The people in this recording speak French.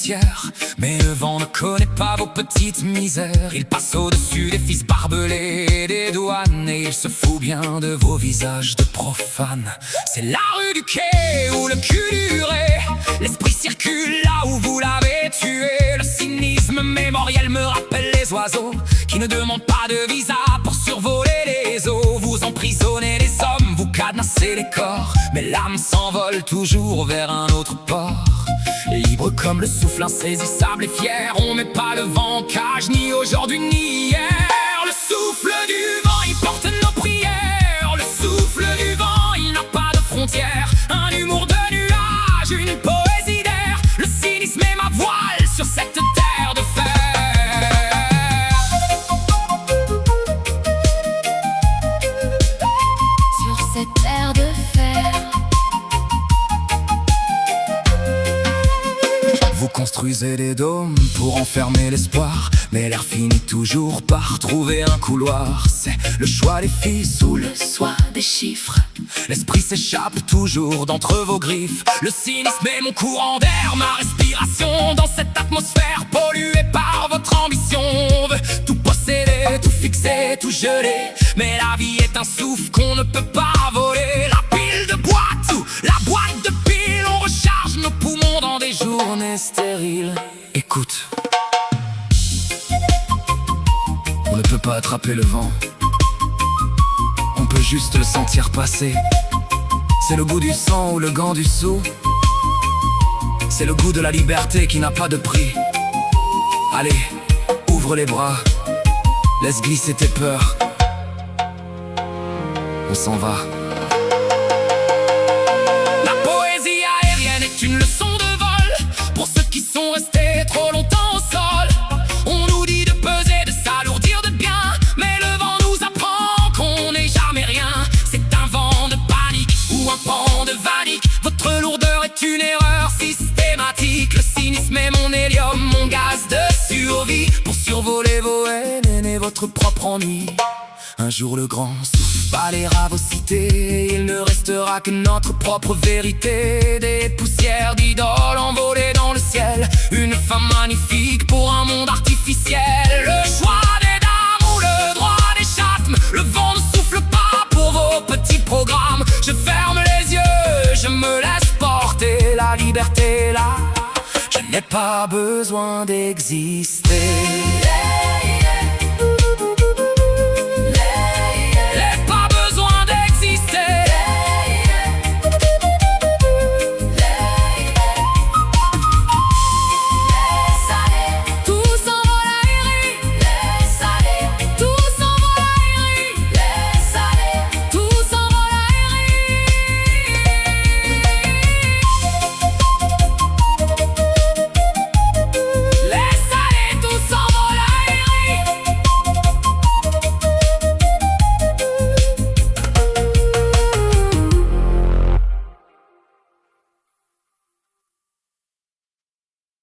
frontières. Mais le vent ne connaît pas vos petites misères. Il passe au-dessus des fils barbelés et des douanes, et il se fout bien de vos visages de profanes. C'est la rue du quai ou le cul du ré. L'esprit circule là où vous l'avez tué. Le cynisme mémoriel me rappelle les oiseaux qui ne demandent pas de visa pour survoler les eaux. Vous emprisonnez les hommes, vous cadenassez les corps, mais l'âme s'envole toujours vers un autre port. Libre comme le souffle insaisissable et fier, on met pas le vent en cage, ni aujourd'hui ni hier. Le souffle du vent, il porte nos prières. Le souffle du vent, il n'a pas de frontières. Un humour de nuages, une poésie d'air. Le cynisme est ma voile sur cette terre de fer. Sur cette terre de fer. Vous construisez des dômes pour enfermer l'espoir, mais l'air finit toujours par trouver un couloir. C'est le choix des fils ou le Soit des chiffres. l'esprit s'échappe toujours d'entre vos griffes. Le cynisme est mon courant d'air, ma respiration dans cette atmosphère polluée par votre ambition. On veut tout posséder, tout fixer, tout geler, mais la vie est un souffle qu'on ne peut pas voler. La pile de boîte ou la boîte de pile, on recharge nos poumons dans des journées stériles. Écoute, on ne peut pas attraper le vent, on peut juste le sentir passer. C'est le goût du sang ou le gant du sou. C'est le goût de la liberté qui n'a pas de prix. Allez, ouvre les bras, laisse glisser tes peurs. On s'en va. La poésie aérienne est une leçon de vol pour ceux qui sont restés trop longtemps au sol. On nous dit de peser, de s'alourdir de bien, mais le vent nous apprend qu'on n'est jamais rien. C'est un vent de panique ou un pan de vanique. Votre lourdeur est une erreur systématique. Le cynisme est mon hélium, mon gaz de survie pour survoler vos haines et votre propre ennui. Un jour le grand souffle balayera vos cités, il ne restera que notre propre vérité. Des poussières d'idoles envolées dans le ciel, une femme magnifique pour un monde artificiel. Le choix des dames ou le droit des châtmes, le vent ne souffle pas pour vos petits programmes. Je ferme les yeux, je me laisse porter, la liberté est là, je n'ai pas besoin d'exister.